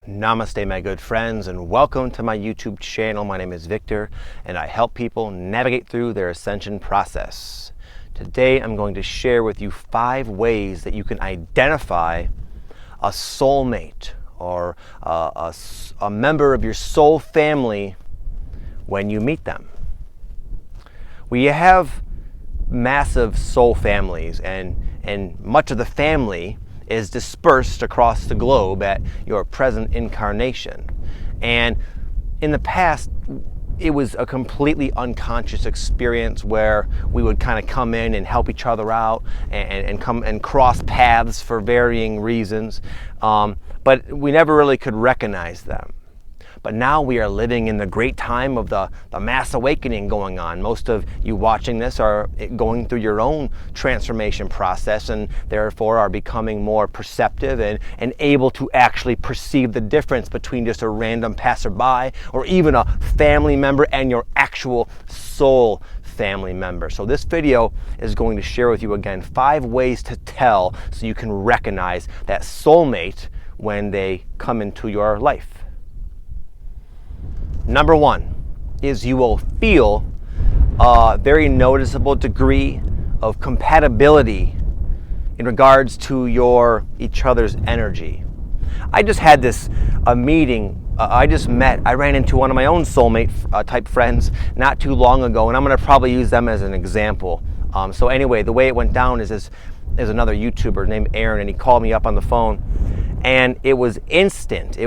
Namaste, my good friends, and welcome to my YouTube channel. My name is Victor, and I help people navigate through their ascension process. Today, I'm going to share with you 5 ways that you can identify a soulmate or a member of your soul family when you meet them. We have massive soul families, and much of the family is dispersed across the globe at your present incarnation. And in the past, it was a completely unconscious experience where we would kind of come in and help each other out and come and cross paths for varying reasons, but we never really could recognize them. But now we are living in the great time of the mass awakening going on. Most of you watching this are going through your own transformation process, and therefore are becoming more perceptive and able to actually perceive the difference between just a random passerby or even a family member and your actual soul family member. So this video is going to share with you again 5 ways to tell so you can recognize that soulmate when they come into your life. Number 1 is you will feel a very noticeable degree of compatibility in regards to each other's energy. I just had a meeting. I ran into one of my own soulmate type friends not too long ago, and I'm going to probably use them as an example. So anyway, the way it went down is there's another YouTuber named Aaron, and he called me up on the phone, and it was instant.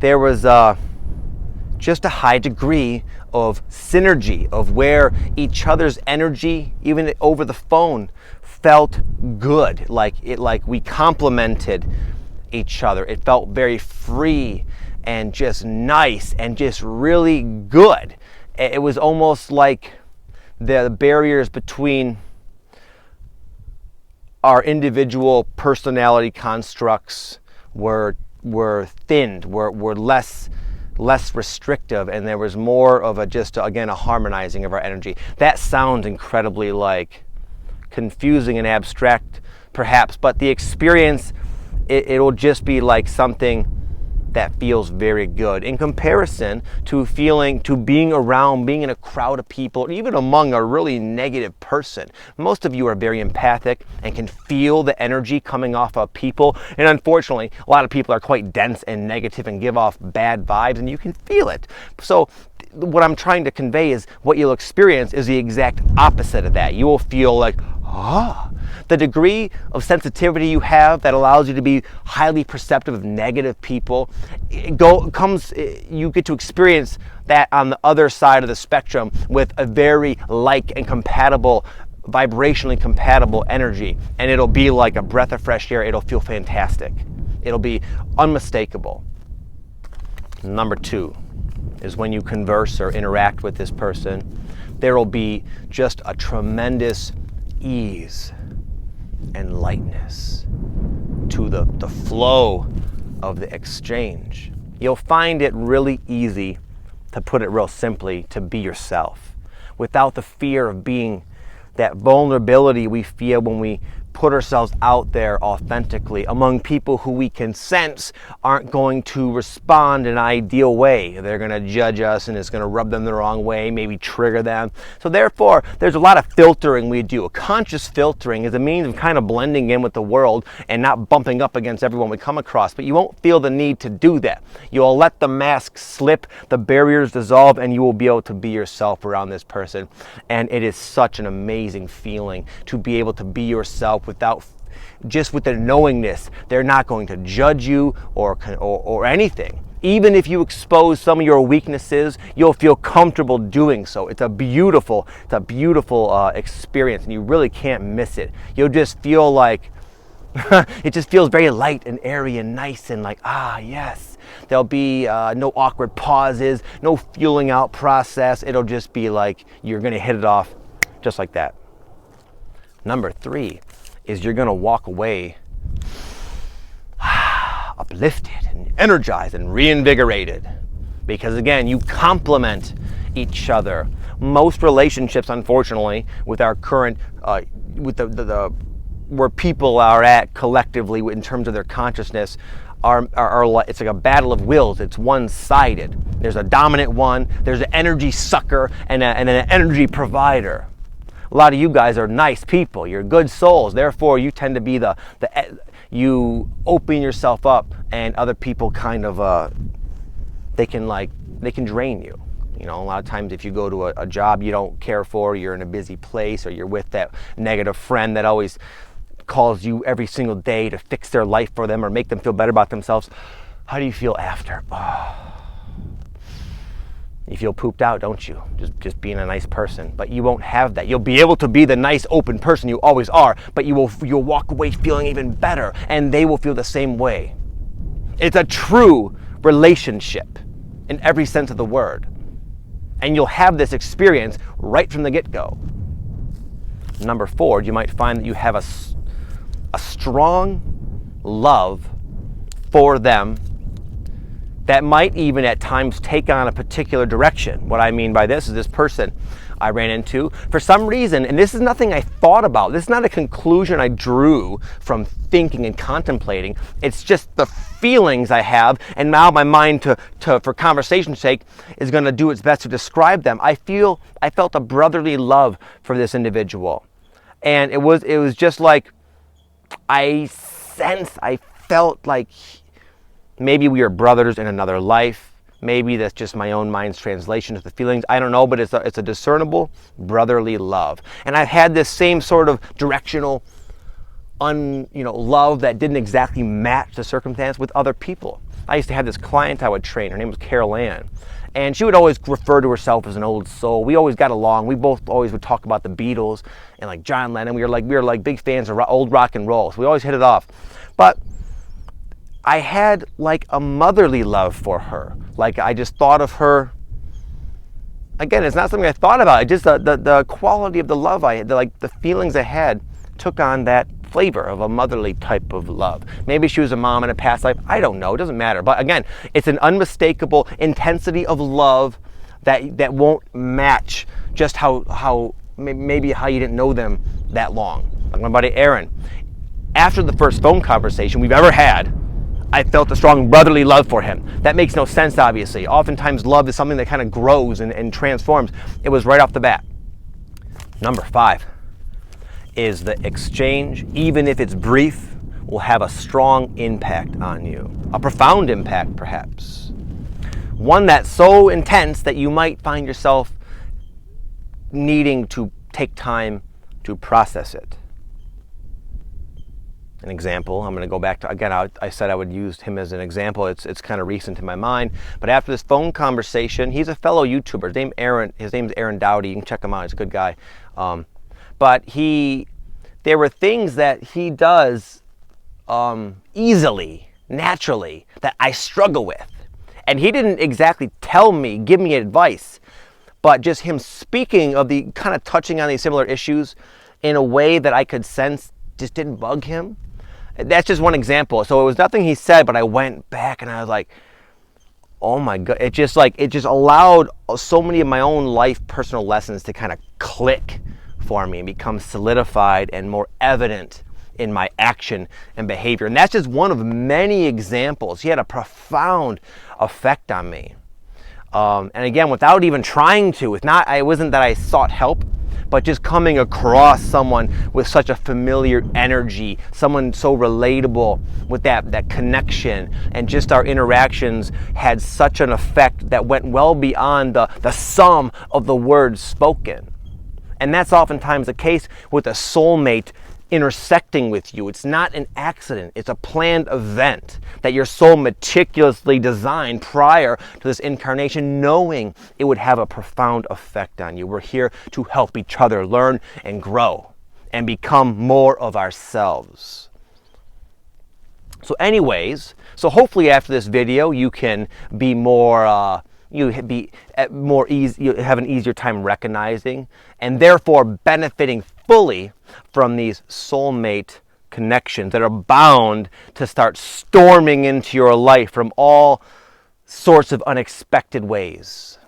There was just a high degree of synergy of where each other's energy, even over the phone, felt good. Like we complemented each other. It felt very free and just nice and just really good. It was almost like the barriers between our individual personality constructs were thinned, were less restrictive, and there was more of a harmonizing of our energy. That sounds incredibly confusing and abstract perhaps, but the experience, it'll just be like something that feels very good in comparison to being in a crowd of people, or even among a really negative person. Most of you are very empathic and can feel the energy coming off of people, and unfortunately a lot of people are quite dense and negative and give off bad vibes, and you can feel it. So what I'm trying to convey is what you'll experience is the exact opposite of that. You will feel like, the degree of sensitivity you have that allows you to be highly perceptive of negative people, you get to experience that on the other side of the spectrum with a very and compatible, vibrationally compatible energy, and it'll be like a breath of fresh air. It'll feel fantastic. It'll be unmistakable. Number 2 is when you converse or interact with this person, there will be just a tremendous ease and lightness to the flow of the exchange. You'll find it really easy, to put it real simply, to be yourself without the fear of being that vulnerability we feel when we put ourselves out there authentically among people who we can sense aren't going to respond in an ideal way. They're going to judge us, and it's going to rub them the wrong way, maybe trigger them. So therefore, there's a lot of filtering we do. A conscious filtering is a means of kind of blending in with the world and not bumping up against everyone we come across. But you won't feel the need to do that. You'll let the mask slip, the barriers dissolve, and you will be able to be yourself around this person. And it is such an amazing feeling to be able to be yourself with the knowingness they're not going to judge you or anything. Even if you expose some of your weaknesses, you'll feel comfortable doing so. It's a beautiful experience, and you really can't miss it. You'll just feel like it just feels very light and airy and nice and yes. There'll be no awkward pauses, no fueling out process. It'll just be like you're going to hit it off just like that. Number 3 is you're going to walk away uplifted and energized and reinvigorated, because again, you complement each other. Most relationships, unfortunately, with our current with the where people are at collectively in terms of their consciousness it's like a battle of wills. It's one-sided. There's a dominant one, there's an energy sucker, and an energy provider. A lot of you guys are nice people. You're good souls. Therefore, you tend to be you open yourself up, and other people kind of they can drain you. You know, a lot of times if you go to a job you don't care for, you're in a busy place, or you're with that negative friend that always calls you every single day to fix their life for them or make them feel better about themselves. How do you feel after? You feel pooped out, don't you? Just being a nice person. But you won't have that. You'll be able to be the nice, open person you always are, but you'll walk away feeling even better, and they will feel the same way. It's a true relationship in every sense of the word. And you'll have this experience right from the get-go. Number 4, you might find that you have a strong love for them that might even at times take on a particular direction. What I mean by this is this person I ran into, for some reason, and this is nothing I thought about, this is not a conclusion I drew from thinking and contemplating, it's just the feelings I have, and now my mind, for conversation's sake, is gonna do its best to describe them. I felt a brotherly love for this individual. And it was just like, I felt like maybe we are brothers in another life. Maybe that's just my own mind's translation of the feelings. I don't know, but it's a discernible brotherly love. And I've had this same sort of directional, love that didn't exactly match the circumstance with other people. I used to have this client I would train. Her name was Carol Ann. And she would always refer to herself as an old soul. We always got along. We both always would talk about the Beatles and like John Lennon. We were like big fans of old rock and roll. So we always hit it off. But I had like a motherly love for her. Like I just thought of her. Again, it's not something I thought about. It just the quality of the love I had, the feelings I had, took on that flavor of a motherly type of love. Maybe she was a mom in a past life. I don't know. It doesn't matter. But again, it's an unmistakable intensity of love that won't match just how maybe how you didn't know them that long. Like my buddy Aaron. After the first phone conversation we've ever had, I felt a strong brotherly love for him. That makes no sense, obviously. Oftentimes love is something that kind of grows and transforms. It was right off the bat. Number 5 is the exchange, even if it's brief, will have a strong impact on you. A profound impact, perhaps. One that's so intense that you might find yourself needing to take time to process it. An example, I'm going to go back to, again, I said I would use him as an example. It's kind of recent in my mind. But after this phone conversation, he's a fellow YouTuber. His name's Aaron Dowdy. You can check him out. He's a good guy. But there were things that he does easily, naturally, that I struggle with. And he didn't exactly give me advice, but just him speaking of the kind of touching on these similar issues in a way that I could sense just didn't bug him. That's just one example. So it was nothing he said, but I went back and I was like, oh my God. It just allowed so many of my own life personal lessons to kind of click for me and become solidified and more evident in my action and behavior. And that's just one of many examples. He had a profound effect on me. And again, without even trying to, it wasn't that I sought help, but just coming across someone with such a familiar energy, someone so relatable with that connection, and just our interactions had such an effect that went well beyond the sum of the words spoken. And that's oftentimes the case with a soulmate intersecting with you. It's not an accident. It's a planned event that your soul meticulously designed prior to this incarnation, knowing it would have a profound effect on you. We're here to help each other learn and grow and become more of ourselves. So anyways, hopefully after this video you can be more you have an easier time recognizing and therefore benefiting fully from these soulmate connections that are bound to start storming into your life from all sorts of unexpected ways.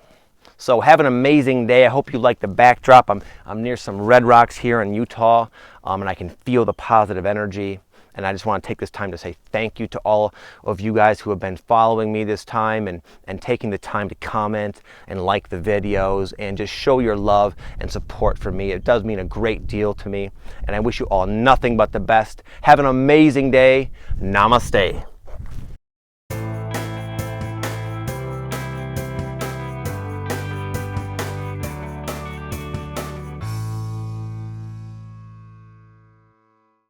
So have an amazing day. I hope you like the backdrop. I'm near some red rocks here in Utah, and I can feel the positive energy. And I just want to take this time to say thank you to all of you guys who have been following me this time and taking the time to comment and like the videos and just show your love and support for me. It does mean a great deal to me. And I wish you all nothing but the best. Have an amazing day. Namaste.